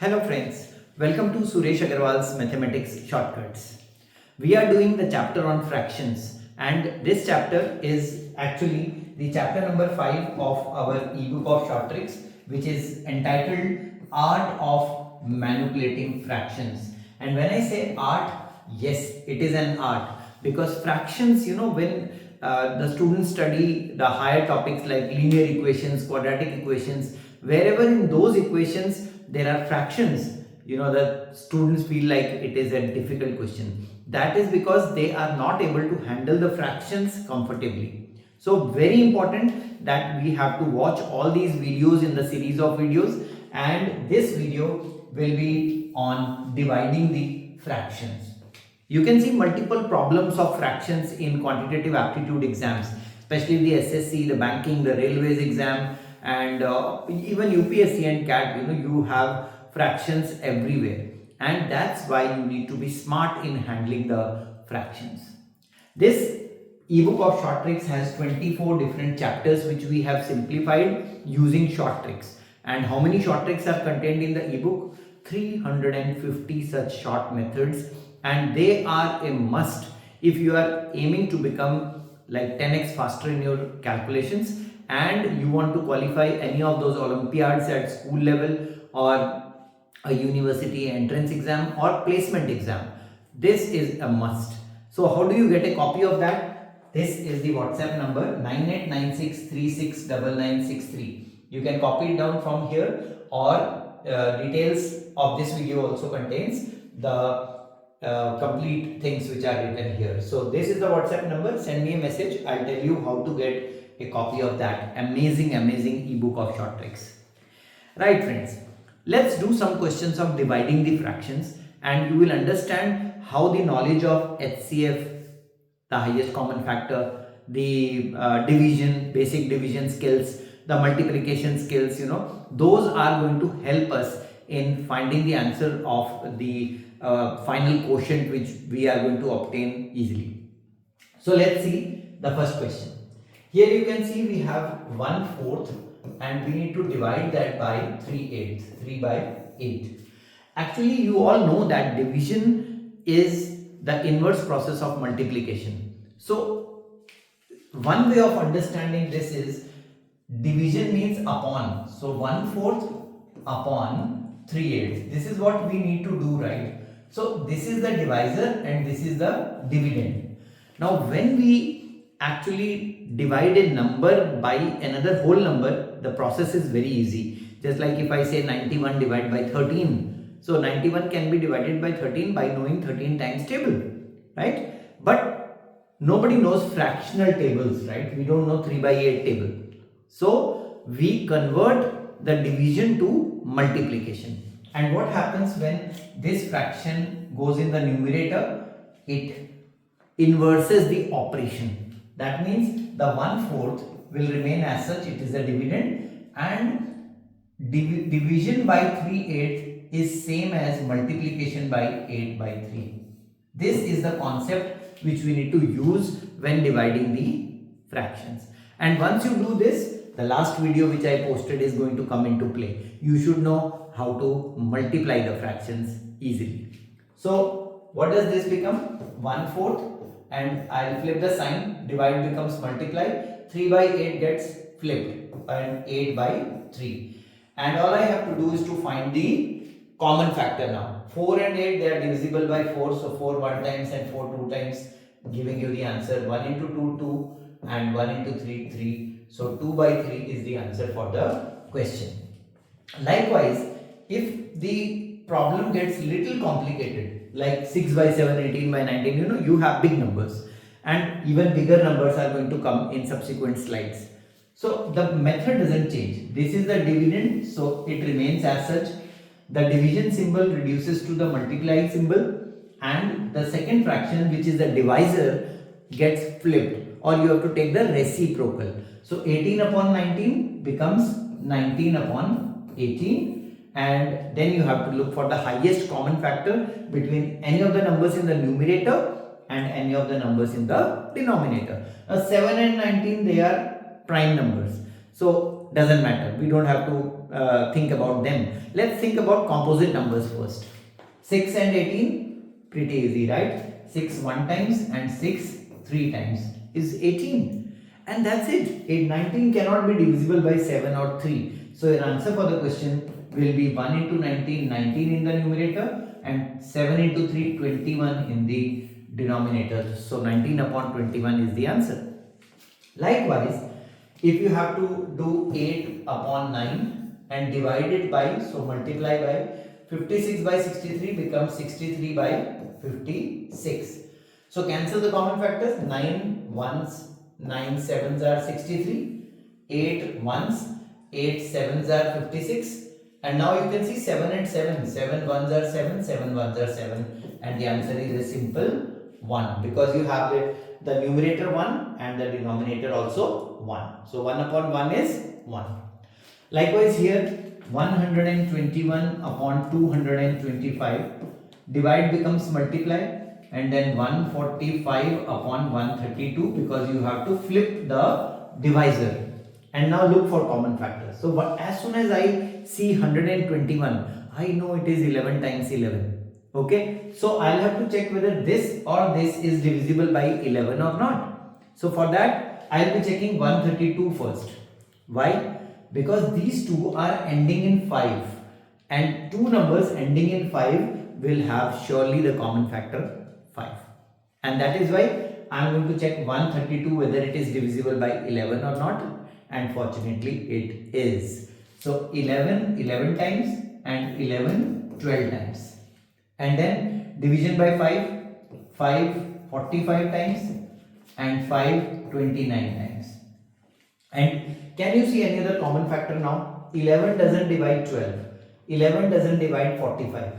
Hello friends, welcome to Suresh Aggarwal's Mathematics Shortcuts. We are doing the chapter on fractions and this chapter is actually the chapter number 5 of our ebook of short tricks, which is entitled Art of Manipulating Fractions. And when I say art, yes, it is an art because fractions, when the students study the higher topics like linear equations, quadratic equations, wherever in those equations there are fractions, the students feel like it is a difficult question. That is because they are not able to handle the fractions comfortably. So very important that we have to watch all these videos in the series of videos, and this video will be on dividing the fractions. You can see multiple problems of fractions in quantitative aptitude exams, especially the SSC, the banking, the railways exam, and even UPSC and CAT. You have fractions everywhere, and that's why you need to be smart in handling the fractions. This ebook of short tricks has 24 different chapters which we have simplified using short tricks. And how many short tricks are contained in the ebook? 350 such short methods, and they are a must if you are aiming to become like 10x faster in your calculations and you want to qualify any of those Olympiads at school level or a university entrance exam or placement exam. This is a must. So how do you get a copy of that? This is the WhatsApp number 9896369963. You can copy it down from here, or details of this video also contains the complete things which are written here. So this is the WhatsApp number. Send me a message. I'll tell you how to get a copy of that amazing ebook of short tricks. Right friends, let's do some questions of dividing the fractions, and you will understand how the knowledge of HCF, the highest common factor, the division, basic division skills, the multiplication skills, those are going to help us in finding the answer of the final quotient which we are going to obtain easily. So let's see the first question. Here you can see we have 1/4 and we need to divide that by 3/8, 3 by 8. Actually, you all know that division is the inverse process of multiplication. So one way of understanding this is division means upon. So 1/4 upon 3/8. This is what we need to do, right? So this is the divisor and this is the dividend. Now when we actually divide a number by another whole number, the process is very easy. Just like if I say 91 divided by 13. So 91 can be divided by 13 by knowing 13 times table, right? But nobody knows fractional tables, right? We don't know 3 by 8 table. So we convert the division to multiplication. And what happens when this fraction goes in the numerator? It inverses the operation. That means the 1/4 will remain as such, it is a dividend, and division by 3/8 is same as multiplication by 8 by 3. This is the concept which we need to use when dividing the fractions. And once you do this, the last video which I posted is going to come into play. You should know how to multiply the fractions easily. So what does this become? 1/4, and I'll flip the sign. Divide becomes multiply. 3 by 8 gets flipped and 8 by 3. And all I have to do is to find the common factor now. 4 and 8, they are divisible by 4. So 4 one times and 4 two times, giving you the answer. 1 into 2, 2, and 1 into 3, 3. So 2 by 3 is the answer for the question. Likewise, if the problem gets little complicated, like 6 by 7, 18 by 19, you have big numbers, and even bigger numbers are going to come in subsequent slides. So the method doesn't change. This is the dividend, so it remains as such. The division symbol reduces to the multiplying symbol, and the second fraction, which is the divisor, gets flipped, or you have to take the reciprocal. So 18 upon 19 becomes 19 upon 18. And then you have to look for the highest common factor between any of the numbers in the numerator and any of the numbers in the denominator. Now 7 and 19, they are prime numbers. So doesn't matter. We don't have to think about them. Let's think about composite numbers first. 6 and 18, pretty easy, right? 6 one times and 6 three times is 18. And that's it. 19 cannot be divisible by 7 or 3. So your answer for the question will be 1 into 19, 19 in the numerator, and 7 into 3, 21 in the denominator. So 19 upon 21 is the answer. Likewise, if you have to do 8 upon 9 and divide it by, so multiply by, 56 by 63 becomes 63 by 56. So cancel the common factors. 9 ones, 9 sevens are 63, 8 ones, 8 sevens are 56, and now you can see 7 and 7, 7 ones are 7, 7 ones are 7, and the answer is a simple 1, because you have the numerator 1 and the denominator also 1. So 1 upon 1 is 1. Likewise here, 121 upon 225, divide becomes multiply, and then 145 upon 132, because you have to flip the divisor. And now look for common factors. So as soon as I see 121, I know it is 11 times 11. Okay, so I'll have to check whether this or this is divisible by 11 or not. So for that, I'll be checking 132 first. Why? Because these two are ending in 5, and two numbers ending in 5 will have surely the common factor 5. And that is why I am going to check 132 whether it is divisible by 11 or not. And fortunately it is. So 11 times, and 11 12 times. And then division by 5 45 times, and 5 29 times. And can you see any other common factor now? 11 doesn't divide 12, 11 doesn't divide 45,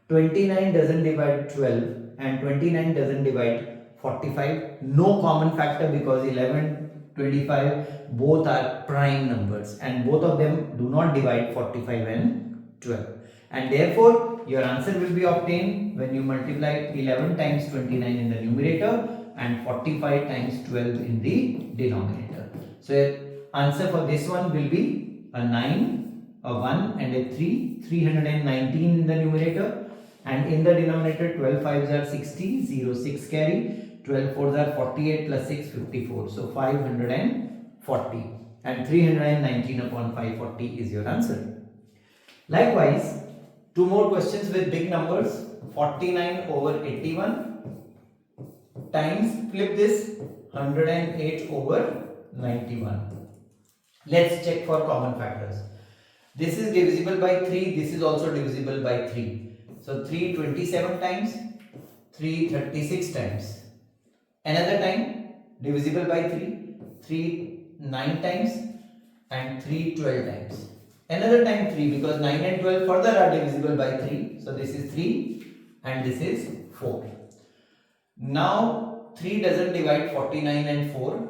29 doesn't divide 12, and 29 doesn't divide 45. No common factor, because 11, 25 both are prime numbers, and both of them do not divide 45 and 12. And therefore your answer will be obtained when you multiply 11 times 29 in the numerator and 45 times 12 in the denominator. So your answer for this one will be a 9, a 1 and a 3, 319 in the numerator, and in the denominator 12 5s are 60, 0 6 carry, 12 4s are 48 plus 6 54. So 540, and 319 upon 540 is your answer. Likewise, two more questions with big numbers. 49 over 81 times, flip this, 108 over 91. Let's check for common factors. This is divisible by 3, this is also divisible by 3. So 3 27 times, 3 36 times. Another time, divisible by 3, 3 9 times, and 3 12 times. Another time 3, because 9 and 12 further are divisible by 3. So this is 3 and this is 4. Now 3 doesn't divide 49 and 4.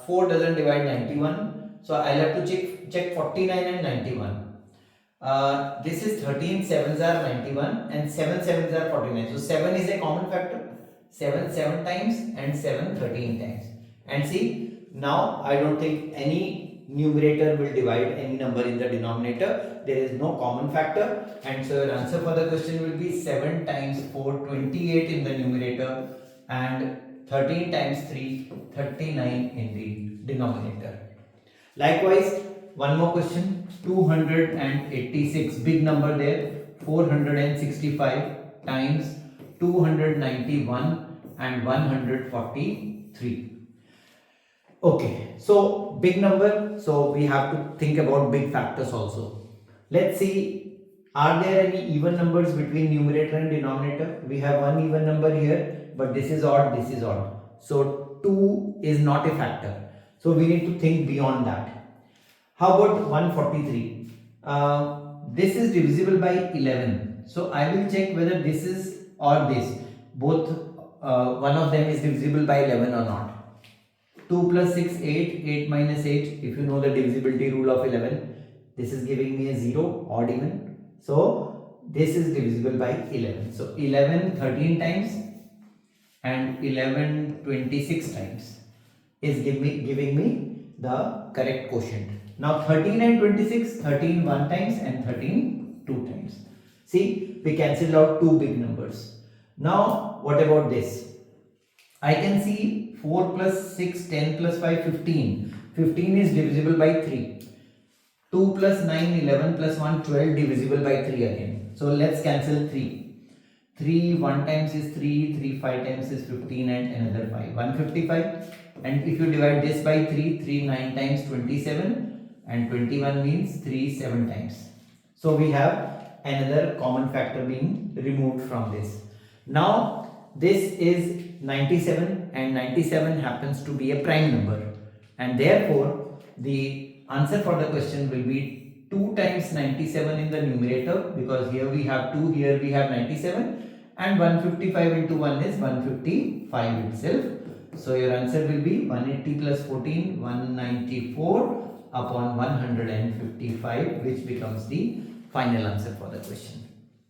4 doesn't divide 91. So I'll have to check 49 and 91. This is 13 sevens are 91 and 7 sevens are 49. So 7 is a common factor. 7 7 times and 7 13 times. And see, now I don't think any numerator will divide any number in the denominator. There is no common factor, and so your answer for the question will be 7 times 4 28 in the numerator, and 13 times 3 39 in the denominator. Likewise, one more question, 286, big number there, 465 times 291 and 143. Okay, so big number, so we have to think about big factors also. Let's see, are there any even numbers between numerator and denominator? We have one even number here, but this is odd, this is odd. So 2 is not a factor. So we need to think beyond that. How about 143? This is divisible by 11. So I will check whether this is or this, both one of them is divisible by 11 or not. 2 plus 6 8, 8 minus 8, if you know the divisibility rule of 11, this is giving me a 0, odd even. So this is divisible by 11. So 11 13 times and 11 26 times is giving me the correct quotient. Now 13 and 26, 13 one times and 13 two times. See, we cancelled out two big numbers. Now what about this? I can see 4 plus 6, 10 plus 5, 15. 15 is divisible by 3. 2 plus 9, 11 plus 1, 12 divisible by 3 again. So let's cancel 3. 3 1 times is 3, 3 5 times is 15 and another 5. 155. And if you divide this by 3, 3 9 times 27 and 21 means 3 7 times. So we have another common factor being removed from this. Now this is 97 and 97 happens to be a prime number, and therefore the answer for the question will be 2 times 97 in the numerator, because here we have 2, here we have 97, and 155 into 1 is 155 itself. So your answer will be 180 plus 14, 194 upon 155, which becomes the final answer for the question.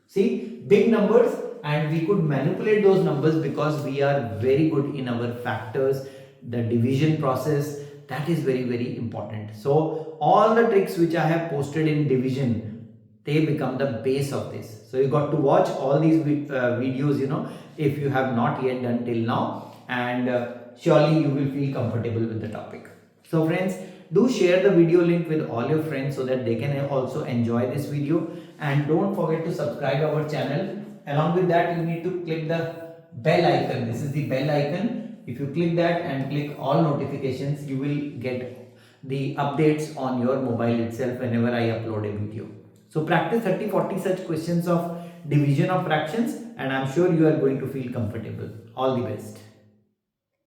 See, big numbers, and we could manipulate those numbers because we are very good in our factors, the division process. That is very, very important. So all the tricks which I have posted in division, they become the base of this. So you got to watch all these videos, if you have not yet done till now, and surely you will feel comfortable with the topic. So friends, do share the video link with all your friends so that they can also enjoy this video, and don't forget to subscribe our channel. Along with that, you need to click the bell icon. This is the bell icon. If you click that and click all notifications, you will get the updates on your mobile itself whenever I upload a video. So practice 30-40 such questions of division of fractions, and I'm sure you are going to feel comfortable. All the best.